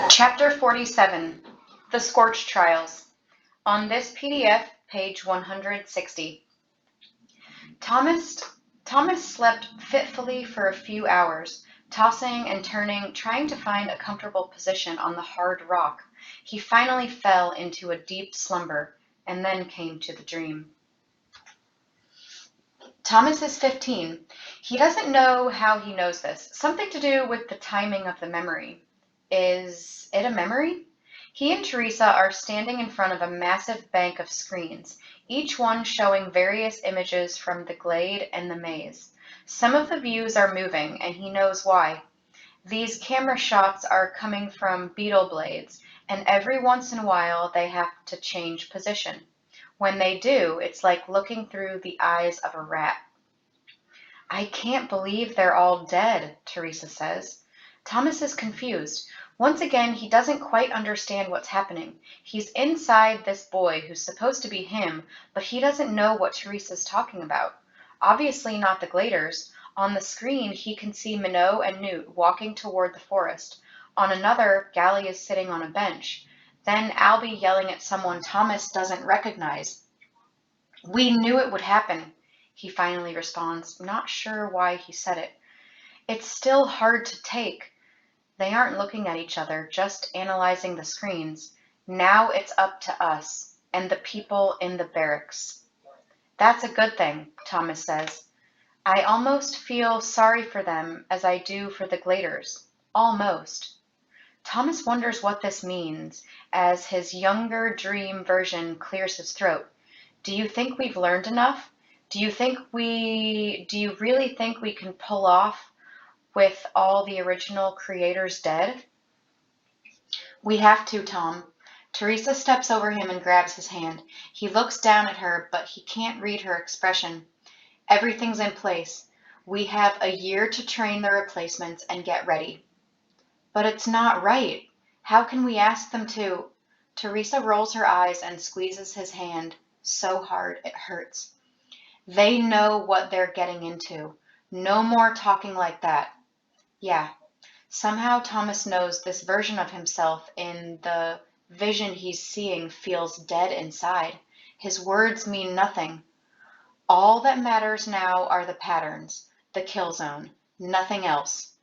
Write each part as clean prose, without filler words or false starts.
Chapter 47, The Scorch Trials. On this PDF, page 160. Thomas, Thomas slept fitfully for a few hours, tossing and turning, trying to find a comfortable position on the hard rock. He finally fell into a deep slumber, and then came to the dream. Thomas is 15. He doesn't know how he knows this. Something to do with the timing of the memory. Is it a memory? He and Teresa are standing in front of a massive bank of screens, each one showing various images from the glade and the maze. Some of the views are moving, and he knows why. These camera shots are coming from beetle blades, and every once in a while they have to change position. When they do, it's like looking through the eyes of a rat. I can't believe they're all dead, Teresa says. Thomas is confused. Once again, he doesn't quite understand what's happening. He's inside this boy who's supposed to be him, but he doesn't know what Teresa's talking about. Obviously not the Gladers. On the screen, he can see Minot and Newt walking toward the forest. On another, Gally is sitting on a bench. Then Albie yelling at someone Thomas doesn't recognize. We knew it would happen, he finally responds, not sure why he said it. It's still hard to take. They aren't looking at each other, just analyzing the screens. Now it's up to us and the people in the barracks. That's a good thing, Thomas says. I almost feel sorry for them as I do for the Gladers. Almost. Thomas wonders what this means as his younger dream version clears his throat. Do you think we've learned enough? Do you really think we can pull off with all the original creators dead? We have to, Tom. Teresa steps over him and grabs his hand. He looks down at her, but he can't read her expression. Everything's in place. We have a year to train the replacements and get ready. But it's not right. How can we ask them to? Teresa rolls her eyes and squeezes his hand so hard it hurts. They know what they're getting into. No more talking like that. Yeah. Somehow Thomas knows this version of himself in the vision he's seeing feels dead inside. His words mean nothing. All that matters now are the patterns, the kill zone, nothing else.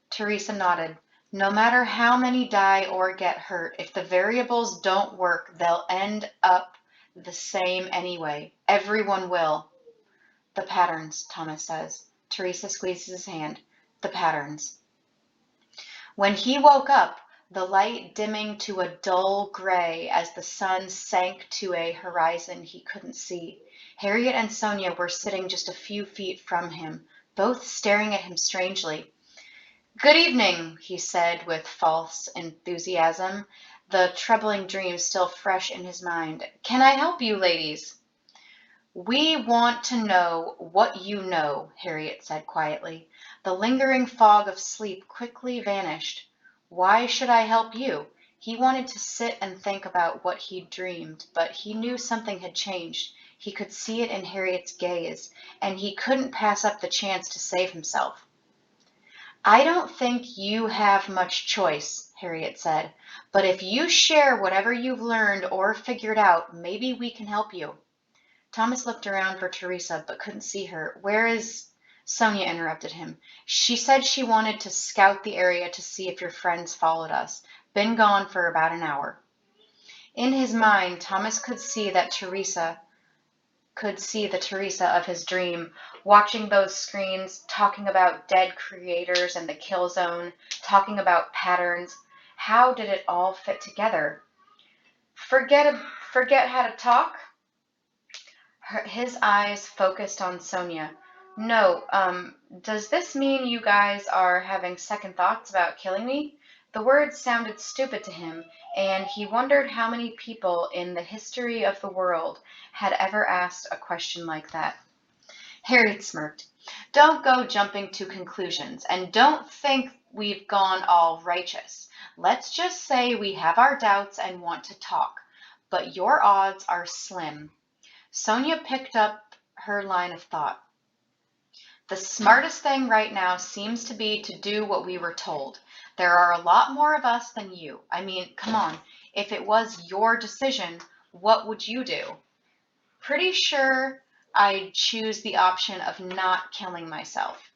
Teresa nodded. No matter how many die or get hurt, if the variables don't work, they'll end up the same anyway. Everyone will. The patterns, Thomas says. Teresa squeezes his hand. The patterns. When he woke up, the light dimming to a dull gray as the sun sank to a horizon he couldn't see. Harriet and Sonia were sitting just a few feet from him, both staring at him strangely. Good evening, he said with false enthusiasm, the troubling dream still fresh in his mind. Can I help you, ladies? We want to know what you know, Harriet said quietly. The lingering fog of sleep quickly vanished. Why should I help you? He wanted to sit and think about what he'd dreamed, but he knew something had changed. He could see it in Harriet's gaze, and he couldn't pass up the chance to save himself. I don't think you have much choice, Harriet said, but if you share whatever you've learned or figured out, maybe we can help you. Thomas looked around for Teresa, but couldn't see her. Where is... Sonia interrupted him. She said she wanted to scout the area to see if your friends followed us. Been gone for about an hour. In his mind, Thomas could see the Teresa of his dream, watching those screens, talking about dead creators and the kill zone, talking about patterns. How did it all fit together? Forget how to talk? His eyes focused on Sonia. No, does this mean you guys are having second thoughts about killing me? The words sounded stupid to him, and he wondered how many people in the history of the world had ever asked a question like that. Harriet smirked. Don't go jumping to conclusions, and don't think we've gone all righteous. Let's just say we have our doubts and want to talk, but your odds are slim. Sonia picked up her line of thought. The smartest thing right now seems to be to do what we were told. There are a lot more of us than you. I mean, come on. If it was your decision, what would you do? Pretty sure I'd choose the option of not killing myself.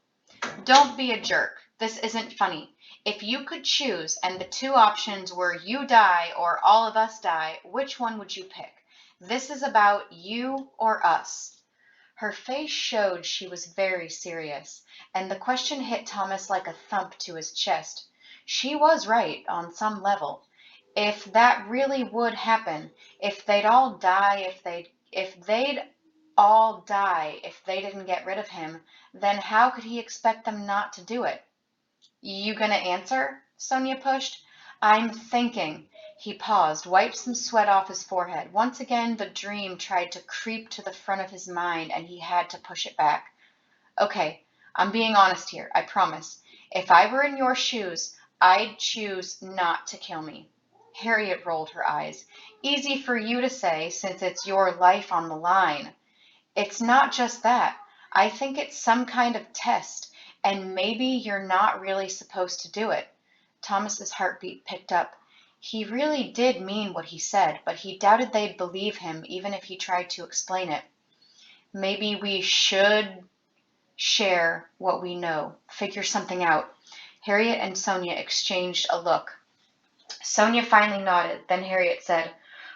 Don't be a jerk. This isn't funny. If you could choose and the two options were you die or all of us die, which one would you pick? This is about you or us. Her face showed she was very serious, and the question hit Thomas like a thump to his chest. She was right on some level. If that really would happen, if they'd all die, if they didn't get rid of him, then how could he expect them not to do it? You gonna answer? Sonia pushed. I'm thinking. He paused, wiped some sweat off his forehead. Once again, the dream tried to creep to the front of his mind, and he had to push it back. Okay, I'm being honest here, I promise. If I were in your shoes, I'd choose not to kill me. Harriet rolled her eyes. Easy for you to say, since it's your life on the line. It's not just that. I think it's some kind of test, and maybe you're not really supposed to do it. Thomas's heartbeat picked up. He really did mean what he said, but he doubted they'd believe him even if he tried to explain it. Maybe we should share what we know, figure something out. Harriet and Sonia exchanged a look. Sonia finally nodded, then Harriet said,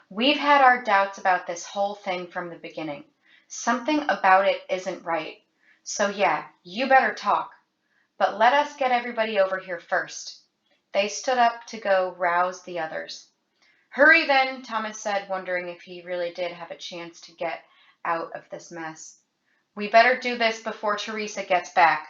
We've had our doubts about this whole thing from the beginning. Something about it isn't right. So yeah, you better talk. But let us get everybody over here first. They stood up to go rouse the others. Hurry then, Thomas said, wondering if he really did have a chance to get out of this mess. We better do this before Teresa gets back.